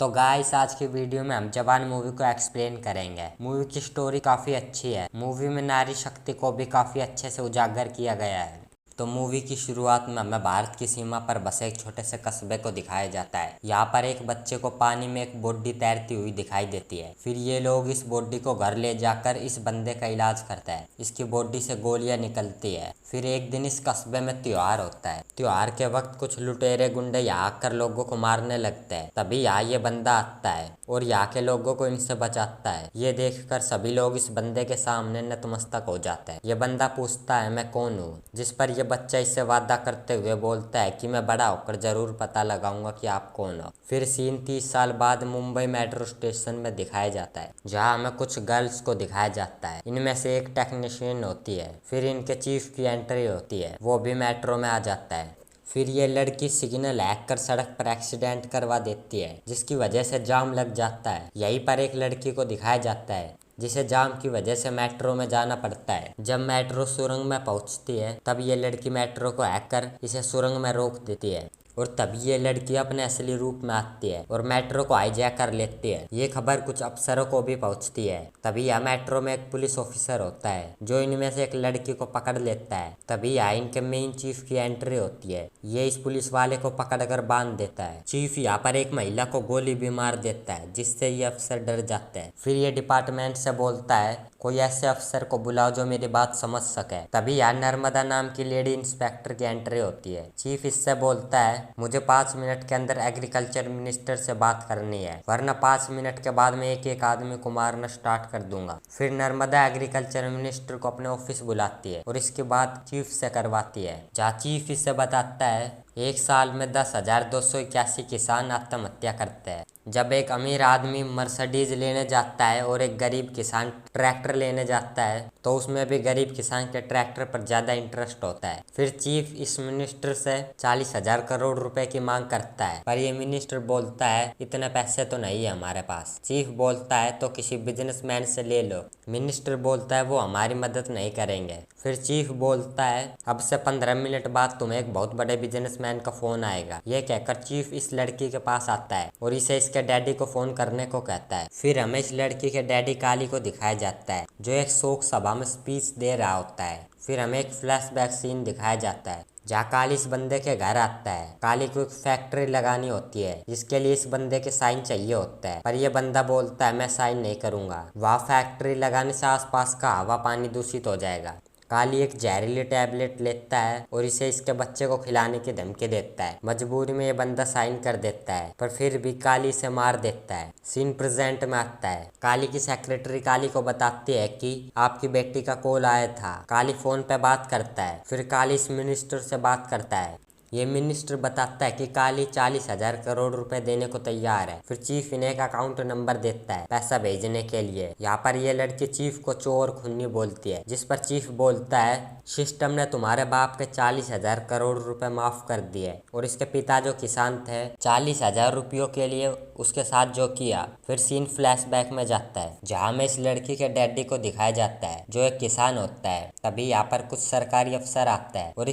तो गाइस आज की वीडियो में हम जवान मूवी को एक्सप्लेन करेंगे। मूवी की स्टोरी काफ़ी अच्छी है। मूवी में नारी शक्ति को भी काफ़ी अच्छे से उजागर किया गया है। तो मूवी की शुरुआत में हमें भारत की सीमा पर बसे एक छोटे से कस्बे को दिखाया जाता है। यहाँ पर एक बच्चे को पानी में एक बॉडी तैरती हुई दिखाई देती है। फिर ये लोग इस बॉडी को घर ले जाकर इस बंदे का इलाज करते हैं। इसकी बॉडी से गोलियां निकलती है। फिर एक दिन इस कस्बे में त्योहार होता है। त्योहार के वक्त कुछ लुटेरे गुंडे यहाँ आकर लोगों को मारने लगते हैं। तभी यहाँ ये बंदा आता है और यहाँ के लोगों को इनसे बचाता है। ये देखकर सभी लोग इस बंदे के सामने नतमस्तक हो जाते हैं। ये बंदा पूछता है मैं कौन हूँ, जिस पर ये बच्चा इससे वादा करते हुए बोलता है कि मैं बड़ा होकर जरूर पता लगाऊंगा कि आप कौन हो। फिर सीन 30 साल बाद मुंबई मेट्रो स्टेशन में दिखाया जाता है, जहाँ हमें कुछ गर्ल्स को दिखाया जाता है। इनमें से एक टेक्नीशियन होती है। फिर इनके चीफ की एंट्री होती है, वो भी मेट्रो में आ जाता है। फिर ये लड़की सिग्नल हैक कर सड़क पर एक्सीडेंट करवा देती है, जिसकी वजह से जाम लग जाता है। यहीं पर एक लड़की को दिखाया जाता है जिसे जाम की वजह से मेट्रो में जाना पड़ता है। जब मेट्रो सुरंग में पहुंचती है तब ये लड़की मेट्रो को हैक कर इसे सुरंग में रोक देती है और तभी ये लड़की अपने असली रूप में आती है और मेट्रो को हाईजैक कर लेती है। ये खबर कुछ अफसरों को भी पहुंचती है। तभी यहाँ मेट्रो में एक पुलिस ऑफिसर होता है जो इनमें से एक लड़की को पकड़ लेता है। तभी यहाँ इनके मेन चीफ की एंट्री होती है। ये इस पुलिस वाले को पकड़कर बांध देता है। चीफ यहाँ पर एक महिला को गोली भी मार देता है, जिससे ये अफसर डर जाते हैं। फिर ये डिपार्टमेंट से बोलता है कोई ऐसे अफसर को बुलाओ जो मेरी बात समझ सके। तभी यहाँ नर्मदा नाम की लेडी इंस्पेक्टर की एंट्री होती है। चीफ इससे बोलता है मुझे 5 मिनट के अंदर एग्रीकल्चर मिनिस्टर से बात करनी है, वरना 5 मिनट के बाद मैं एक एक आदमी को मारना स्टार्ट कर दूंगा। फिर नर्मदा एग्रीकल्चर मिनिस्टर को अपने ऑफिस बुलाती है और इसकी बात चीफ से करवाती है, जहाँ चीफ इससे बताता है एक साल में 10,281 किसान आत्महत्या करते हैं। जब एक अमीर आदमी मर्सिडीज लेने जाता है और एक गरीब किसान ट्रैक्टर लेने जाता है तो उसमें भी गरीब किसान के ट्रैक्टर पर ज़्यादा इंटरेस्ट होता है। फिर चीफ इस मिनिस्टर से 40,000 करोड़ रुपए की मांग करता है, पर ये मिनिस्टर बोलता है इतने पैसे तो नहीं है हमारे पास। चीफ बोलता है तो किसी बिजनेसमैन से ले लो। मिनिस्टर बोलता है वो हमारी मदद नहीं करेंगे। फिर चीफ बोलता है अब से 15 मिनट बाद तुम्हें एक बहुत बड़े बिजनेसमैन का फोन आएगा। यह कहकर चीफ इस लड़की के पास आता है और इसे इसके डैडी को फोन करने को कहता है। फिर हमें इस लड़की के डैडी काली को दिखाया जाता है जो एक शोक सभा में स्पीच दे रहा होता है। फिर हमें एक फ्लैशबैक सीन दिखाया जाता है जहाँ काली इस बंदे के घर आता है। काली को एक फैक्ट्री लगानी होती है जिसके लिए इस बंदे के साइन चाहिए होता है, पर यह बंदा बोलता है मैं साइन नहीं करूंगा। वहाँ फैक्ट्री लगाने से आसपास का हवा पानी दूषित हो जाएगा। काली एक जहरीली टैबलेट लेता है और इसे इसके बच्चे को खिलाने की धमकी देता है। मजबूरी में ये बंदा साइन कर देता है, पर फिर भी काली इसे मार देता है। सीन प्रेजेंट में आता है। काली की सेक्रेटरी काली को बताती है कि आपकी बेटी का कॉल आया था। काली फोन पे बात करता है। फिर काली इस मिनिस्टर से बात करता है। ये मिनिस्टर बताता है कि काली 40,000 करोड़ रुपए देने को तैयार है। फिर चीफ इन्हें एक अकाउंट नंबर देता है पैसा भेजने के लिए। यहाँ पर ये लड़की चीफ को चोर खूनी बोलती है, जिस पर चीफ बोलता है सिस्टम ने तुम्हारे बाप के 40,000 करोड़ रुपए माफ कर दिए और इसके पिता जो किसान थे 40,000 रुपयों के लिए उसके साथ जो किया। फिर सीन फ्लैशबैक में जाता है जहाँ में इस लड़की के डैडी को दिखाया जाता है जो एक किसान होता है। तभी यहाँ पर कुछ सरकारी अफसर आता है और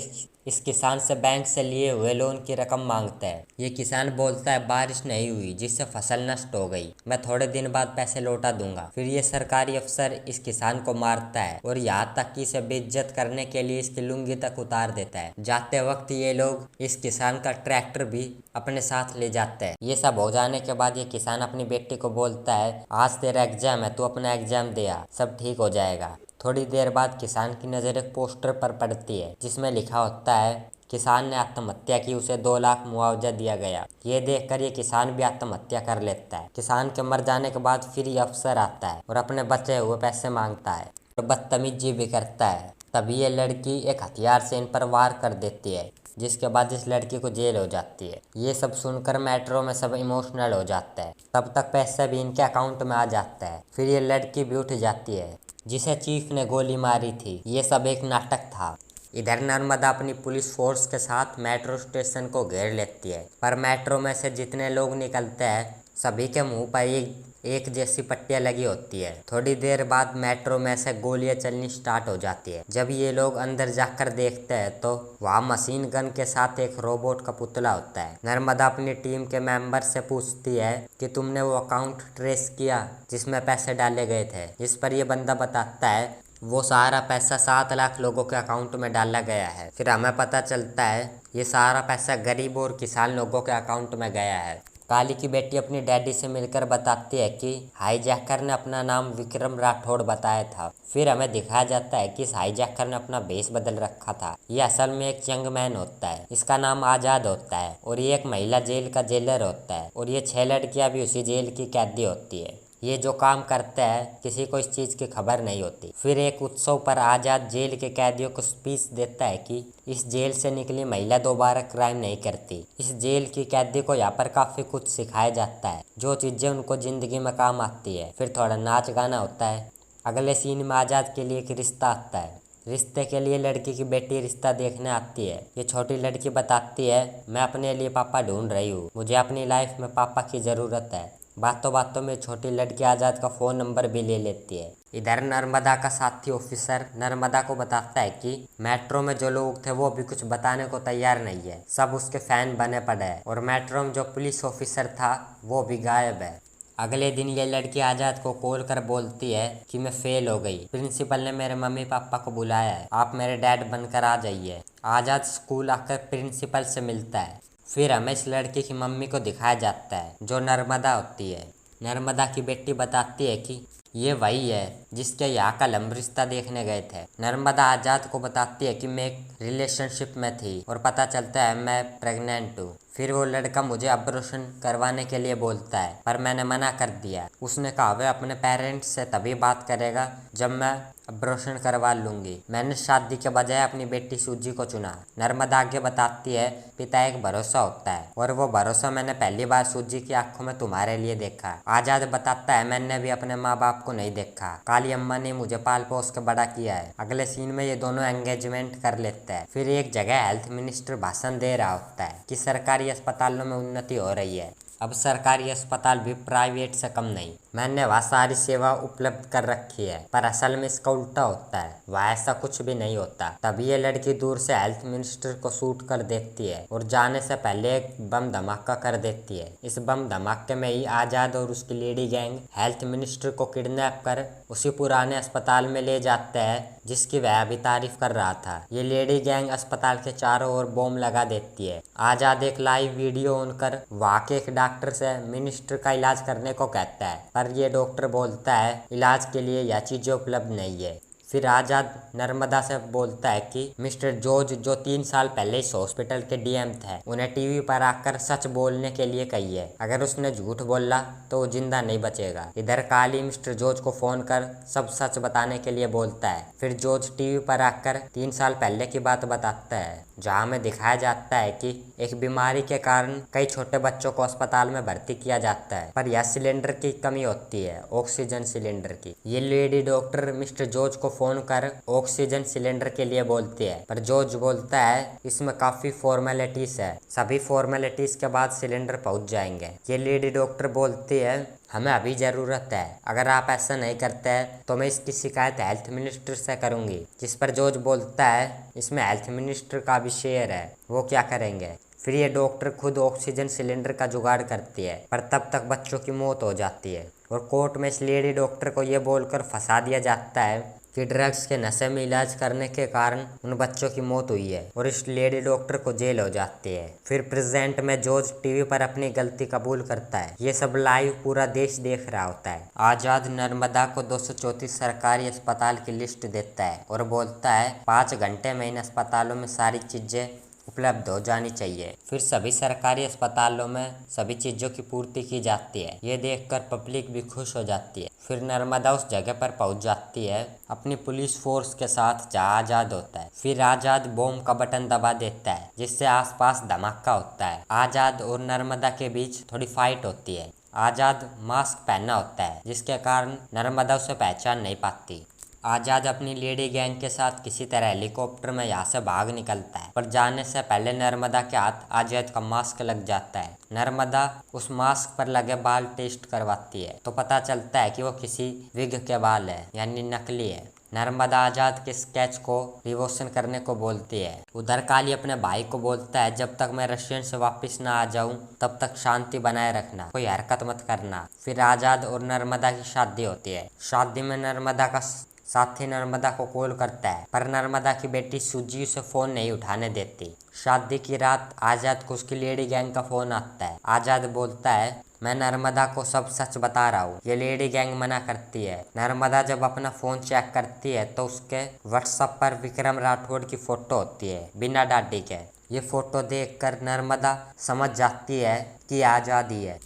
इस किसान से बैंक से लिए हुए लोन की रकम मांगता है। ये किसान बोलता है बारिश नहीं हुई जिससे फसल नष्ट हो गई, मैं थोड़े दिन बाद पैसे लौटा दूंगा। फिर ये सरकारी अफसर इस किसान को मारता है और यहाँ तक कि इसे बेइज्जत करने के लिए इसकी लुंगी तक उतार देता है। जाते वक्त ये लोग इस किसान का ट्रैक्टर भी अपने साथ ले जाते हैं। ये सब हो जाने के बाद ये किसान अपनी बेटी को बोलता है आज तेरा एग्जाम है, तू अपना एग्जाम दे आ, सब ठीक हो जाएगा। थोड़ी देर बाद किसान की नज़र एक पोस्टर पर पड़ती है जिसमें लिखा होता है किसान ने आत्महत्या की, उसे 2 लाख मुआवजा दिया गया। ये देखकर ये किसान भी आत्महत्या कर लेता है। किसान के मर जाने के बाद फिर ये अफसर आता है और अपने बचे हुए पैसे मांगता है और बदतमीजी भी करता है। तभी ये लड़की एक हथियार से इन पर वार कर देती है, जिसके बाद इस लड़की को जेल हो जाती है। ये सब सुनकर मेट्रो में सब इमोशनल हो जाता है। तब तक पैसा भी इनके अकाउंट में आ जाता है। फिर ये लड़की भी उठ जाती है जिसे चीफ ने गोली मारी थी। ये सब एक नाटक था। इधर नर्मदा अपनी पुलिस फोर्स के साथ मेट्रो स्टेशन को घेर लेती है, पर मेट्रो में से जितने लोग निकलते हैं सभी के मुंह पर एक जैसी पट्टियां लगी होती है। थोड़ी देर बाद मेट्रो में से गोलियां चलनी स्टार्ट हो जाती है। जब ये लोग अंदर जाकर देखते हैं तो वहाँ मशीन गन के साथ एक रोबोट का पुतला होता है। नर्मदा अपनी टीम के मेंबर से पूछती है कि तुमने वो अकाउंट ट्रेस किया जिसमें पैसे डाले गए थे। इस पर यह बंदा बताता है वो सारा पैसा 7 लाख लोगों के अकाउंट में डाला गया है। फिर हमें पता चलता है ये सारा पैसा गरीब और किसान लोगों के अकाउंट में गया है। काली की बेटी अपनी डैडी से मिलकर बताती है कि हाईजैकर ने अपना नाम विक्रम राठौड़ बताया था। फिर हमें दिखाया जाता है कि इस हाईजैकर ने अपना भेष बदल रखा था। ये असल में एक यंग मैन होता है। इसका नाम आज़ाद होता है और ये एक महिला जेल का जेलर होता है और ये 6 लड़कियां भी उसी जेल की कैदी होती है। ये जो काम करता है किसी को इस चीज़ की खबर नहीं होती। फिर एक उत्सव पर आज़ाद जेल के कैदियों को स्पीच देता है कि इस जेल से निकली महिला दोबारा क्राइम नहीं करती। इस जेल की कैदी को यहाँ पर काफ़ी कुछ सिखाया जाता है जो चीज़ें उनको ज़िंदगी में काम आती है। फिर थोड़ा नाच गाना होता है। अगले सीन में आज़ाद के लिए एक रिश्ता आता है। रिश्ते के लिए लड़की की बेटी रिश्ता देखने आती है। ये छोटी लड़की बताती है मैं अपने लिए पापा ढूंढ रही हूँ, मुझे अपनी लाइफ में पापा की ज़रूरत है। बातों बातों में छोटी लड़की आज़ाद का फ़ोन नंबर भी ले लेती है। इधर नर्मदा का साथी ऑफिसर नर्मदा को बताता है कि मेट्रो में जो लोग थे वो भी कुछ बताने को तैयार नहीं है, सब उसके फैन बने पड़े हैं और मेट्रो में जो पुलिस ऑफिसर था वो भी गायब है। अगले दिन ये लड़की आज़ाद को कॉल कर बोलती है कि मैं फेल हो गई, प्रिंसिपल ने मेरे मम्मी पापा को बुलाया है, आप मेरे डैड बनकर आ जाइए। आज़ाद स्कूल आकर प्रिंसिपल से मिलता है। फिर हमें इस लड़की की मम्मी को दिखाया जाता है जो नर्मदा होती है। नर्मदा की बेटी बताती है कि ये वही है जिसके यहाँ का लंबा रिश्ता देखने गए थे। नर्मदा आज़ाद को बताती है कि मैं एक रिलेशनशिप में थी और पता चलता है मैं प्रेग्नेंट हूँ। फिर वो लड़का मुझे ऑपरेशन करवाने के लिए बोलता है पर मैंने मना कर दिया। उसने कहा वह अपने पेरेंट्स से तभी बात करेगा जब मैं ऑपरेशन करवा लूँगी। मैंने शादी के बजाय अपनी बेटी सूजी को चुना। नर्मदा आगे बताती है पिता एक भरोसा होता है और वो भरोसा मैंने पहली बार सूजी की आंखों में तुम्हारे लिए देखा। आज़ाद बताता है मैंने भी अपने माँ बाप को नहीं देखा, काली अम्मा ने मुझे पाल पोस के बड़ा किया है। अगले सीन में ये दोनों एंगेजमेंट कर लेते हैं। फिर एक जगह हेल्थ मिनिस्टर भाषण दे रहा होता है कि सरकारी अस्पतालों में उन्नति हो रही है, अब सरकारी अस्पताल भी प्राइवेट से कम नहीं, मैंने वहाँ सारी सेवा उपलब्ध कर रखी है। पर असल में इसका उल्टा होता है, वहाँ ऐसा कुछ भी नहीं होता। तभी ये लड़की दूर से हेल्थ मिनिस्टर को शूट कर देखती है और जाने से पहले एक बम धमाका कर देती है। इस बम धमाके में ही आज़ाद और उसकी लेडी गैंग हेल्थ मिनिस्टर को किडनैप कर उसी पुराने अस्पताल में ले जाते हैं जिसकी वह अभी तारीफ कर रहा था। ये लेडी गैंग अस्पताल के चारों ओर बम लगा देती है। आज़ाद एक लाइव वीडियो ऑन कर वहाँ के एक डॉक्टर से मिनिस्टर का इलाज करने को कहता है पर यह डॉक्टर बोलता है इलाज के लिए यह चीज़ें उपलब्ध नहीं है। फिर आज़ाद नर्मदा से बोलता है कि मिस्टर जॉर्ज जो 3 साल पहले इस हॉस्पिटल के डीएम थे उन्हें टीवी पर आकर सच बोलने के लिए कहिए, अगर उसने झूठ बोला तो वो जिंदा नहीं बचेगा। इधर काली मिस्टर जॉर्ज को फोन कर सब सच बताने के लिए बोलता है। फिर जॉर्ज टीवी पर आकर 3 साल पहले की बात बताता है जहाँ में दिखाया जाता है कि एक बीमारी के कारण कई छोटे बच्चों को अस्पताल में भर्ती किया जाता है पर यह सिलेंडर की कमी होती है, ऑक्सीजन सिलेंडर की। ये लेडी डॉक्टर मिस्टर जॉर्ज को फोन कर ऑक्सीजन सिलेंडर के लिए बोलती है पर जॉर्ज बोलता है इसमें काफी फॉर्मेलिटीज है, सभी फॉर्मेलिटीज के बाद सिलेंडर पहुंच जाएंगे। ये लेडी डॉक्टर बोलती है हमें अभी ज़रूरत है, अगर आप ऐसा नहीं करते हैं तो मैं इसकी शिकायत हेल्थ मिनिस्टर से करूंगी। जिस पर जॉर्ज बोलता है इसमें हेल्थ मिनिस्टर का भी शेयर है, वो क्या करेंगे। फिर ये डॉक्टर खुद ऑक्सीजन सिलेंडर का जुगाड़ करती है पर तब तक बच्चों की मौत हो जाती है और कोर्ट में इस लेडी डॉक्टर को ये बोलकर फंसा दिया जाता है कि ड्रग्स के नशे में इलाज करने के कारण उन बच्चों की मौत हुई है और इस लेडी डॉक्टर को जेल हो जाती है। फिर प्रेजेंट में जॉर्ज टीवी पर अपनी गलती कबूल करता है। ये सब लाइव पूरा देश देख रहा होता है। आज़ाद नर्मदा को 234 सरकारी अस्पताल की लिस्ट देता है और बोलता है 5 घंटे में इन अस्पतालों में सारी चीजें उपलब्ध हो जानी चाहिए। फिर सभी सरकारी अस्पतालों में सभी चीज़ों की पूर्ति की जाती है। ये देखकर पब्लिक भी खुश हो जाती है। फिर नर्मदा उस जगह पर पहुंच जाती है अपनी पुलिस फोर्स के साथ जहाँ आज़ाद होता है। फिर आज़ाद बॉम्ब का बटन दबा देता है जिससे आसपास धमाका होता है। आज़ाद और नर्मदा के बीच थोड़ी फाइट होती है। आज़ाद मास्क पहना होता है जिसके कारण नर्मदा उसे पहचान नहीं पाती। आजाद अपनी लेडी गैंग के साथ किसी तरह हेलीकॉप्टर में यहाँ से भाग निकलता है, पर जाने से पहले नर्मदा के हाथ आजाद का मास्क लग जाता है। नर्मदा उस मास्क पर लगे बाल टेस्ट करवाती है तो पता चलता है कि वो किसी विग के बाल है, यानी नकली है। नर्मदा आजाद के स्केच को रिवोशन करने को बोलती है। उधर काली अपने भाई को बोलता है, जब तक मैं रशियन से वापस ना आ जाऊं तब तक शांति बनाए रखना, कोई हरकत मत करना। फिर आजाद और नर्मदा की शादी होती है। शादी में नर्मदा का साथी नर्मदा को कॉल करता है, पर नर्मदा की बेटी सूजी उसे फोन नहीं उठाने देती। शादी की रात आजाद को उसकी लेडी गैंग का फोन आता है। आजाद बोलता है, मैं नर्मदा को सब सच बता रहा हूँ। ये लेडी गैंग मना करती है। नर्मदा जब अपना फोन चेक करती है तो उसके व्हाट्सएप पर विक्रम राठौड़ की फोटो होती है, बिना दाढ़ी के। ये फोटो देखकर नर्मदा समझ जाती है कि आजाद ही है।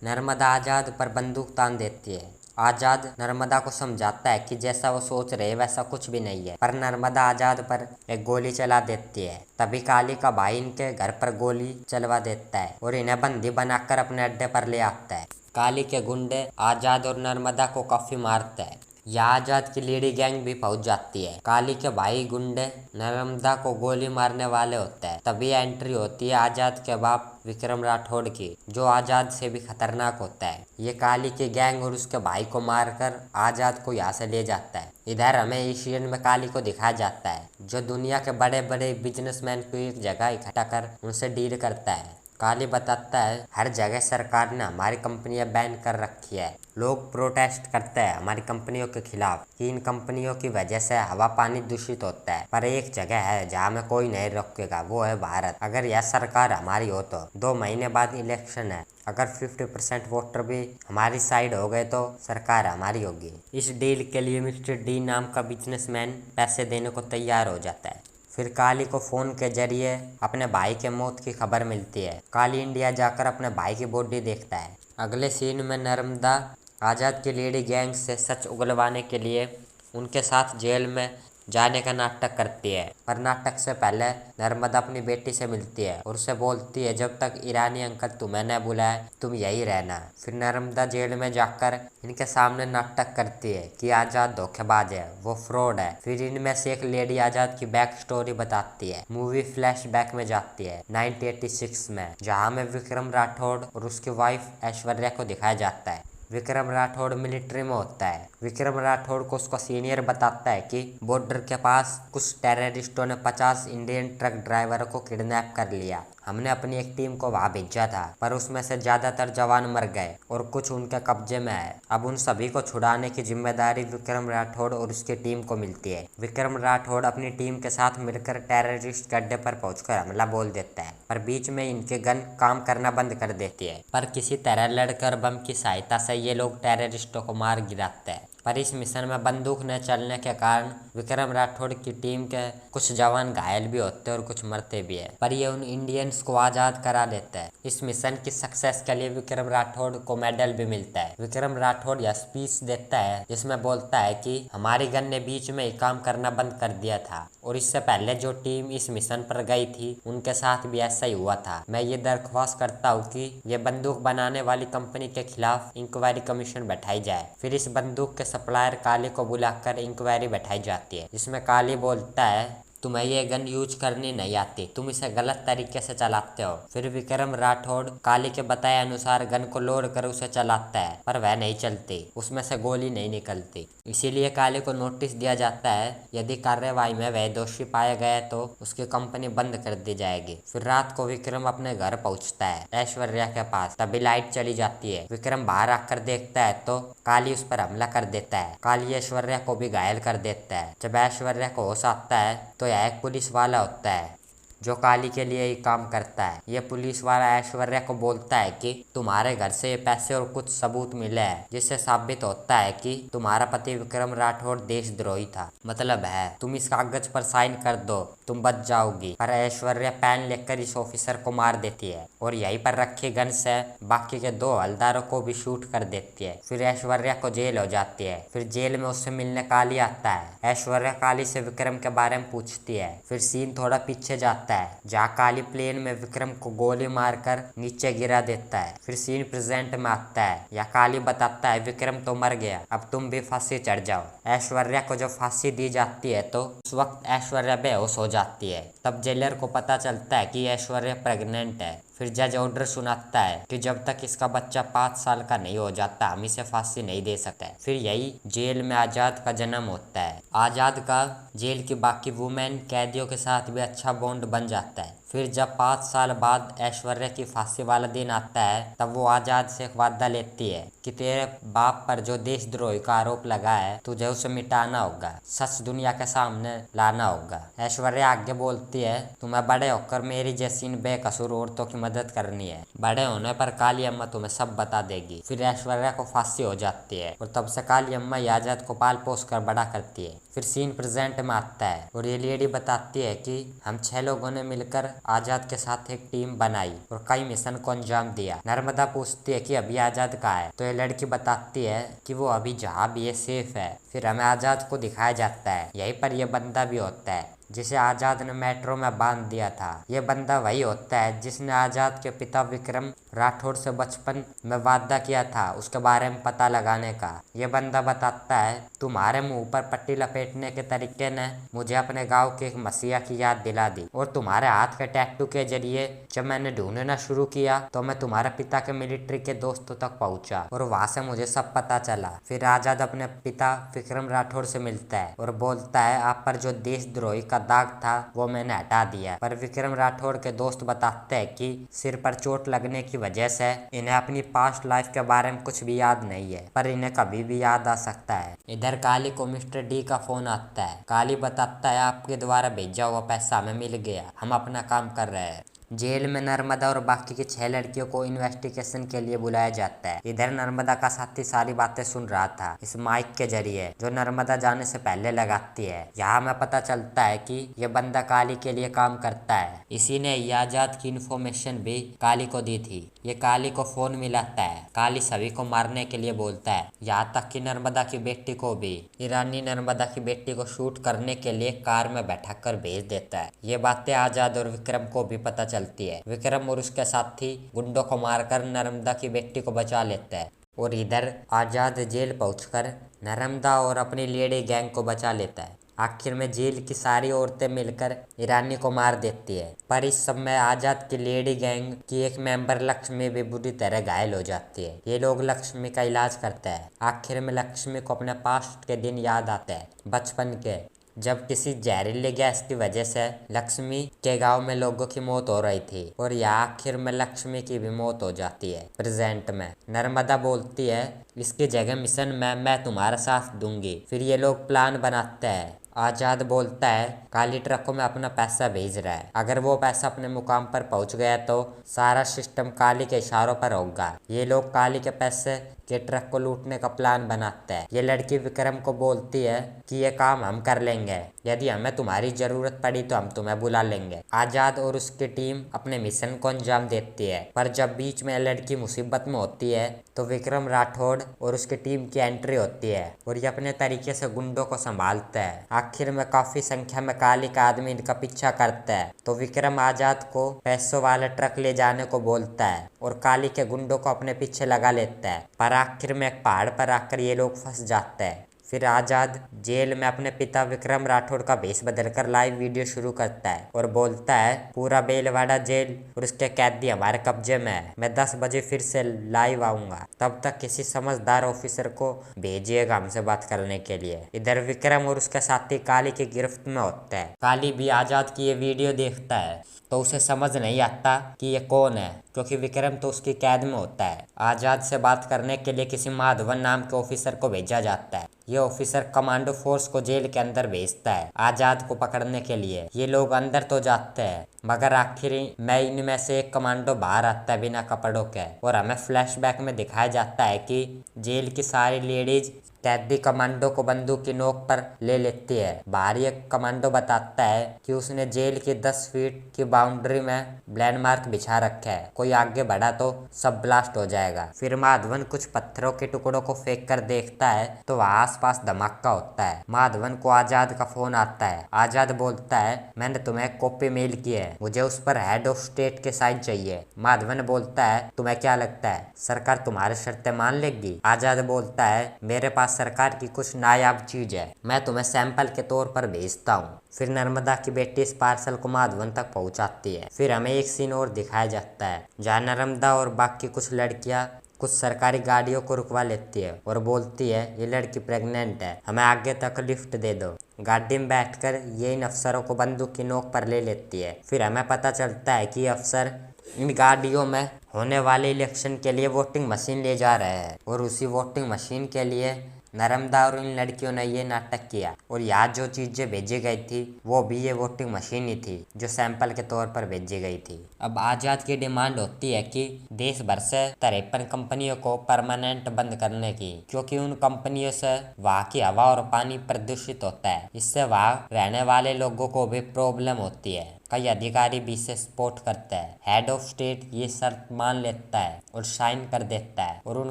नर्मदा आजाद पर बंदूक तान देती है। आजाद नर्मदा को समझाता है कि जैसा वो सोच रहे वैसा कुछ भी नहीं है, पर नर्मदा आजाद पर एक गोली चला देती है। तभी काली का भाई इनके घर पर गोली चलवा देता है और इन्हें बंदी बनाकर अपने अड्डे पर ले आता है। काली के गुंडे आजाद और नर्मदा को काफी मारते हैं। यहाँ आजाद की लेडी गैंग भी पहुंच जाती है। काली के भाई गुंडे नर्मदा को गोली मारने वाले होते हैं। तभी एंट्री होती है आजाद के बाप विक्रम राठौड़ की, जो आजाद से भी खतरनाक होता है। ये काली की गैंग और उसके भाई को मारकर आजाद को यहाँ से ले जाता है। इधर हमें एशियन में काली को दिखाया जाता है, जो दुनिया के बड़े बड़े बिजनेसमैन को एक जगह इकट्ठा कर उनसे डील करता है। काली बताता है, हर जगह सरकार ने हमारी कंपनियां बैन कर रखी है। लोग प्रोटेस्ट करते हैं हमारी कंपनियों के खिलाफ कि इन कंपनियों की वजह से हवा पानी दूषित होता है, पर एक जगह है जहाँ में कोई नहीं रोकेगा, वो है भारत। अगर यह सरकार हमारी हो तो 2 महीने बाद इलेक्शन है, अगर 50% वोटर भी हमारी साइड हो गए तो सरकार हमारी होगी। इस डील के लिए मिस्टर डी नाम का बिजनेसमैन पैसे देने को तैयार हो जाता है। फिर काली को फोन के जरिए अपने भाई के मौत की खबर मिलती है। काली इंडिया जाकर अपने भाई की बॉडी देखता है। अगले सीन में नर्मदा आजाद की लेडी गैंग से सच उगलवाने के लिए उनके साथ जेल में जाने का नाटक करती है, पर नाटक से पहले नर्मदा अपनी बेटी से मिलती है और उसे बोलती है, जब तक ईरानी अंकल तुम्हें न बुलाए तुम यही रहना। फिर नर्मदा जेल में जाकर इनके सामने नाटक करती है कि आजाद धोखेबाज है, वो फ्रॉड है। फिर इनमें से एक लेडी आजाद की बैक स्टोरी बताती है। मूवी फ्लैशबैक में जाती है 1986 में, जहाँ में विक्रम राठौड़ और उसकी वाइफ ऐश्वर्या को दिखाया जाता है। विक्रम राठौड़ मिलिट्री में होता है। विक्रम राठौड़ को उसका सीनियर बताता है कि बॉर्डर के पास कुछ टेररिस्टों ने 50 इंडियन ट्रक ड्राइवरों को किडनैप कर लिया। हमने अपनी एक टीम को वहां भेजा था, पर उसमें से ज्यादातर जवान मर गए और कुछ उनके कब्जे में है। अब उन सभी को छुड़ाने की जिम्मेदारी विक्रम राठौड़ और उसकी टीम को मिलती है। विक्रम राठौड़ अपनी टीम के साथ मिलकर टेररिस्ट के अड्डे पर पहुंचकर हमला बोल देता है, पर बीच में इनके गन काम करना बंद कर देती है। पर किसी तरह लड़कर बम की सहायता से ये लोग टेररिस्टों को मार गिराते हैं। पर इस मिशन में बंदूक न चलने के कारण विक्रम राठौड़ की टीम के कुछ जवान घायल भी होते हैं और कुछ मरते भी है, पर ये उन इंडियंस को आज़ाद करा लेते हैं। इस मिशन की सक्सेस के लिए विक्रम राठौड़ को मेडल भी मिलता है। विक्रम राठौड़ यह स्पीच देता है जिसमें बोलता है कि हमारी गन ने बीच में ही काम करना बंद कर दिया था और इससे पहले जो टीम इस मिशन पर गई थी उनके साथ भी ऐसा ही हुआ था। मैं ये दरख्वास्त करता हूँ कि ये बंदूक बनाने वाली कंपनी के खिलाफ इंक्वायरी कमीशन बैठाई जाए। फिर इस बंदूक के सप्लायर काली को बुलाकर इंक्वायरी बैठाई जाती है, जिसमें काली बोलता है, तुम्हें ये गन यूज करनी नहीं आती, तुम इसे गलत तरीके से चलाते हो। फिर विक्रम राठौड़ काली के बताए अनुसार गन को लोड कर उसे चलाता है, पर वह नहीं चलती, उसमें से गोली नहीं निकलती। इसीलिए काली को नोटिस दिया जाता है, यदि कार्यवाही में वह दोषी पाया गया तो उसकी कंपनी बंद कर दी जाएगी। फिर रात को विक्रम अपने घर पहुंचता है ऐश्वर्या के पास, तभी लाइट चली जाती है। विक्रम बाहर आकर देखता है तो काली उस पर हमला कर देता है। काली ऐश्वर्या को भी घायल कर देता है। जब ऐश्वर्या को होश आता है तो यह एक पुलिस वाला होता है जो काली के लिए ही काम करता है। यह पुलिस वाला ऐश्वर्या को बोलता है कि तुम्हारे घर से ये पैसे और कुछ सबूत मिले हैं, जिससे साबित होता है कि तुम्हारा पति विक्रम राठौड़ देशद्रोही था। मतलब है तुम इस कागज पर साइन कर दो, तुम बच जाओगी। पर ऐश्वर्या पेन लेकर इस ऑफिसर को मार देती है और यहीं पर रखी गन से बाकी के 2 हवलदारों को भी शूट कर देती है। फिर ऐश्वर्या को जेल हो जाती है। फिर जेल में उससे मिलने काली आता है। ऐश्वर्या काली से विक्रम के बारे में पूछती है। फिर सीन थोड़ा पीछे जाता आता है जहाँ काली प्लेन में विक्रम को गोली मारकर नीचे गिरा देता है। फिर सीन प्रेजेंट में आता है। या काली बताता है विक्रम तो मर गया, अब तुम भी फांसी चढ़ जाओ। ऐश्वर्या को जब फांसी दी जाती है तो उस वक्त ऐश्वर्या बेहोश हो जाती है। तब जेलर को पता चलता है कि ऐश्वर्या प्रेग्नेंट है। फिर जज ऑर्डर सुनाता है कि जब तक इसका बच्चा 5 साल का नहीं हो जाता हम इसे फांसी नहीं दे सकते। फिर यही जेल में आजाद का जन्म होता है। आजाद का जेल की बाकी वुमेन कैदियों के साथ भी अच्छा बॉन्ड बन जाता है। फिर जब 5 साल बाद ऐश्वर्या की फांसी वाला दिन आता है तब वो आजाद से एक वादा लेती है कि तेरे बाप पर जो देशद्रोही का आरोप लगा है तुझे उसे मिटाना होगा, सच दुनिया के सामने लाना होगा। ऐश्वर्या आगे बोलती है तुम्हें बड़े होकर मेरी जैसी इन बेकसूर औरतों की मदद करनी है, बड़े होने पर काली अम्मा तुम्हें सब बता देगी। फिर ऐश्वर्या को फांसी हो जाती है और तब से काली अम्मा आजाद को पाल पोस कर बड़ा करती है। फिर सीन प्रेजेंट में आता है और ये लेडी बताती है कि हम 6 लोगों ने मिलकर आजाद के साथ एक टीम बनाई और कई मिशन को अंजाम दिया। नर्मदा पूछती है कि अभी आजाद कहाँ है, तो ये लड़की बताती है कि वो अभी जहाँ भी है सेफ है। फिर हमें आजाद को दिखाया जाता है, यहीं पर यह बंदा भी होता है जिसे आजाद ने मेट्रो में बांध दिया था। ये बंदा वही होता है जिसने आजाद के पिता विक्रम राठौड़ से बचपन में वादा किया था उसके बारे में पता लगाने का। ये बंदा बताता है तुम्हारे मुंह पर पट्टी लपेटने के तरीके ने मुझे अपने गांव के एक मसीहा की याद दिला दी, और तुम्हारे हाथ के टैटू के जरिए जब मैंने ढूंढना शुरू किया तो मैं तुम्हारे पिता के मिलिट्री के दोस्तों तक पहुंचा और वहां से मुझे सब पता चला। फिर आजाद अपने पिता विक्रम राठौड़ से मिलता है और बोलता है आप पर जो देशद्रोही का दाग था वो मैंने हटा दिया। पर विक्रम राठौड़ के दोस्त बताते हैं कि सिर पर चोट लगने की वजह से इन्हें अपनी पास्ट लाइफ के बारे में कुछ भी याद नहीं है, पर इन्हें कभी भी याद आ सकता है। इधर काली को मिस्टर डी का फोन आता है। काली बताता है आपके द्वारा भेजा हुआ पैसा हमें मिल गया, हम अपना काम कर रहे हैं। जेल में नर्मदा और बाकी की 6 लड़कियों को इन्वेस्टिगेशन के लिए बुलाया जाता है। इधर नर्मदा का साथी सारी बातें सुन रहा था इस माइक के जरिए जो नर्मदा जाने से पहले लगाती है। यहाँ हमें पता चलता है कि ये बंदा काली के लिए काम करता है, इसी ने आजाद की इन्फॉर्मेशन भी काली को दी थी। ये काली को फोन मिलाता है। काली सभी को मारने के लिए बोलता है, यहाँ तक कि नर्मदा की बेटी को भी। ईरानी नर्मदा की बेटी को शूट करने के लिए कार में बैठा कर भेज देता है। ये बातें आजाद और विक्रम को भी पता चलती है। विक्रम और उसके साथी गुंडों को मारकर नर्मदा की बेटी को बचा लेता है और इधर आजाद जेल पहुंचकर नर्मदा और अपनी लेडी गैंग को बचा लेता है। आखिर में जेल की सारी औरतें मिलकर ईरानी को मार देती है, पर इस समय आजाद की लेडी गैंग की एक मेंबर लक्ष्मी भी बुरी तरह घायल हो जाती है। ये लोग लक्ष्मी का इलाज करते हैं। आखिर में लक्ष्मी को अपने पास्ट के दिन याद आते हैं, बचपन के, जब किसी जहरीले गैस की वजह से लक्ष्मी के गांव में लोगों की मौत हो रही थी और यहाँ आखिर में लक्ष्मी की भी मौत हो जाती है प्रेजेंट में। नर्मदा बोलती है इसकी जगह मिशन में मैं तुम्हारा साथ दूंगी। फिर ये लोग प्लान बनाते हैं। आजाद बोलता है काली ट्रकों में अपना पैसा भेज रहा है, अगर वो पैसा अपने मुकाम पर पहुंच गया तो सारा सिस्टम काली के इशारों पर होगा। ये लोग काली के पैसे के ट्रक को लूटने का प्लान बनाते हैं। ये लड़की विक्रम को बोलती है कि ये काम हम कर लेंगे, यदि हमें तुम्हारी जरूरत पड़ी तो हम तुम्हें बुला लेंगे। आजाद और उसकी टीम अपने मिशन को अंजाम देती है, पर जब बीच में लड़की मुसीबत में होती है तो विक्रम राठौड़ और उसकी टीम की एंट्री होती है और ये अपने तरीके से गुंडों को संभालते हैं। आखिर में काफी संख्या में काली का आदमी इनका पीछा करता है तो विक्रम आजाद को पैसों वाले ट्रक ले जाने को बोलता है और काली के गुंडों को अपने पीछे लगा लेता है, पर आखिर में एक पहाड़ पर आकर ये लोग फंस जाते हैं। फिर आजाद जेल में अपने पिता विक्रम राठौड़ का भेष बदलकर लाइव वीडियो शुरू करता है और बोलता है पूरा बेलवाड़ा जेल और उसके कैदी हमारे कब्जे में है, मैं 10 बजे फिर से लाइव आऊंगा, तब तक किसी समझदार ऑफिसर को भेजिएगा हमसे बात करने के लिए। इधर विक्रम और उसके साथी काली की गिरफ्त में होते हैं। काली भी आजाद की ये वीडियो देखता है तो उसे समझ नहीं आता कि ये कौन है, क्योंकि विक्रम तो उसकी कैद में होता है। आजाद से बात करने के लिए किसी माधवन नाम के ऑफिसर को भेजा जाता है। ये ऑफिसर कमांडो फोर्स को जेल के अंदर भेजता है आजाद को पकड़ने के लिए। ये लोग अंदर तो जाते हैं मगर आखिर में इनमें से एक कमांडो बाहर आता है बिना कपड़ों के और हमें फ्लैशबैक में दिखाया जाता है कि जेल की सारी लेडीज कैदी कमांडो को बंदूक की नोक पर ले लेती है। बाहरी एक कमांडो बताता है कि उसने जेल की 10 फीट की बाउंड्री में लैंडमार्क बिछा रखा है, कोई आगे बढ़ा तो सब ब्लास्ट हो जाएगा। फिर माधवन कुछ पत्थरों के टुकड़ों को फेंक कर देखता है तो वहाँ आसपास धमाका होता है। माधवन को आजाद का फोन आता है। आजाद बोलता है, मैंने तुम्हें एक कॉपी मेल की है, मुझे उस पर हेड ऑफ स्टेट के साइन चाहिए। माधवन बोलता है, तुम्हें क्या लगता है सरकार तुम्हारी शर्तें मान लेगी? आजाद बोलता है, मेरे पास सरकार की कुछ नायाब चीज है, मैं तुम्हें सैंपल के तौर पर भेजता हूँ। फिर नर्मदा की बेटी इस पार्सल को माधवन तक पहुंचाती है। फिर हमें एक सीन और दिखाया जाता है जहाँ नर्मदा और बाकी कुछ लड़कियां कुछ सरकारी गाड़ियों को रुकवा लेती है और बोलती है, ये लड़की प्रेग्नेंट है, हमें आगे तक लिफ्ट दे दो। गाड़ी में बैठकर ये इन अफसरों को बंदूक की नोक पर ले लेती है। फिर हमें पता चलता है कि ये अफसर इन गाड़ियों में होने वाले इलेक्शन के लिए वोटिंग मशीन ले जा रहे हैं और उसी वोटिंग मशीन के लिए नर्मदा और इन लड़कियों ने ये नाटक किया। और यहाँ जो चीज़ें भेजी गई थी वो भी ये वोटिंग मशीन ही थी जो सैंपल के तौर पर भेजी गई थी। अब आज़ाद की डिमांड होती है कि देश भर से 53 कंपनियों को परमानेंट बंद करने की, क्योंकि उन कंपनियों से वहाँ की हवा और पानी प्रदूषित होता है। इससे वहाँ रहने वाले लोगों को भी प्रॉब्लम होती है। कई अधिकारी भी इसे सपोर्ट करते हैं। हेड ऑफ स्टेट ये शर्त मान लेता है और साइन कर देता है और उन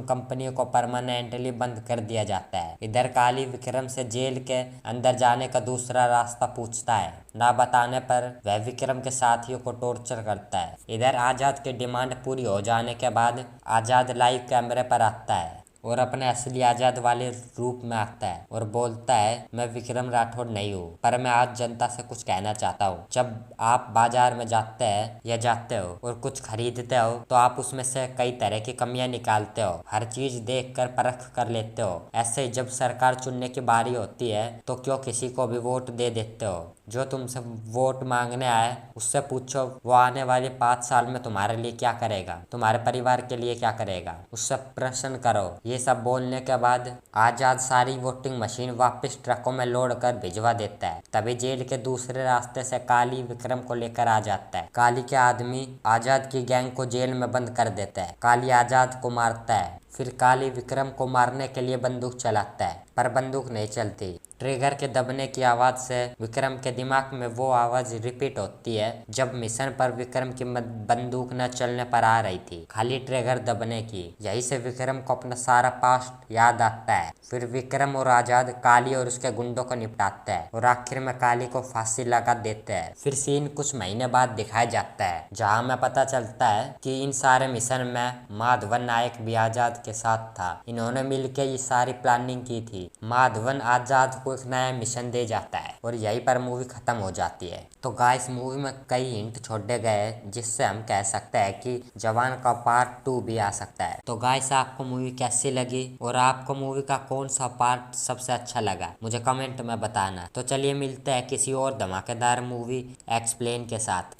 कंपनियों को परमानेंटली बंद कर दिया जाता है। इधर काली विक्रम से जेल के अंदर जाने का दूसरा रास्ता पूछता है। ना बताने पर वह विक्रम के साथियों को टॉर्चर करता है। इधर आजाद की डिमांड पूरी हो जाने के बाद आजाद लाइव कैमरे पर आता है और अपने असली आजाद वाले रूप में आता है और बोलता है, मैं विक्रम राठौड़ नहीं हूँ, पर मैं आज जनता से कुछ कहना चाहता हूँ। जब आप बाजार में जाते हैं या जाते हो और कुछ खरीदते हो तो आप उसमें से कई तरह की कमियां निकालते हो, हर चीज देख कर परख कर लेते हो। ऐसे ही जब सरकार चुनने की बारी होती है तो क्यों किसी को भी वोट दे देते हो? जो तुमसे वोट मांगने आए उससे पूछो वो आने वाले 5 साल में तुम्हारे लिए क्या करेगा, तुम्हारे परिवार के लिए क्या करेगा, उससे प्रश्न करो। ये सब बोलने के बाद आजाद सारी वोटिंग मशीन वापस ट्रकों में लोड कर भिजवा देता है। तभी जेल के दूसरे रास्ते से काली विक्रम को लेकर आ जाता है। काली के आदमी आजाद की गैंग को जेल में बंद कर देता है। काली आजाद को मारता है। फिर काली विक्रम को मारने के लिए बंदूक चलाता है पर बंदूक नहीं चलती। ट्रिगर के दबने की आवाज से विक्रम के दिमाग में वो आवाज रिपीट होती है जब मिशन पर विक्रम की बंदूक न चलने पर आ रही थी, खाली ट्रिगर दबने की। यही से विक्रम को अपना सारा पास्ट याद आता है। फिर विक्रम और आजाद काली और उसके गुंडों को निपटाते हैं और आखिर में काली को फांसी लगा देते हैं। फिर सीन कुछ महीने बाद दिखाया जाता है जहाँ हमें पता चलता है कि इन सारे मिशन में माधवन नायक भी आजाद के साथ था। इन्होंने मिलकर ये सारी प्लानिंग की थी। माधवन आजाद को एक नया मिशन दे जाता है और यहीं पर मूवी खत्म हो जाती है। तो गाइस मूवी में कई हिंट छोड़े गए जिससे हम कह सकते हैं कि जवान का पार्ट 2 भी आ सकता है। तो गाइस आपको मूवी कैसी लगी और आपको मूवी का कौन सा पार्ट सबसे अच्छा लगा मुझे कमेंट में बताना। तो चलिए मिलते हैं किसी और धमाकेदार मूवी एक्सप्लेन के साथ।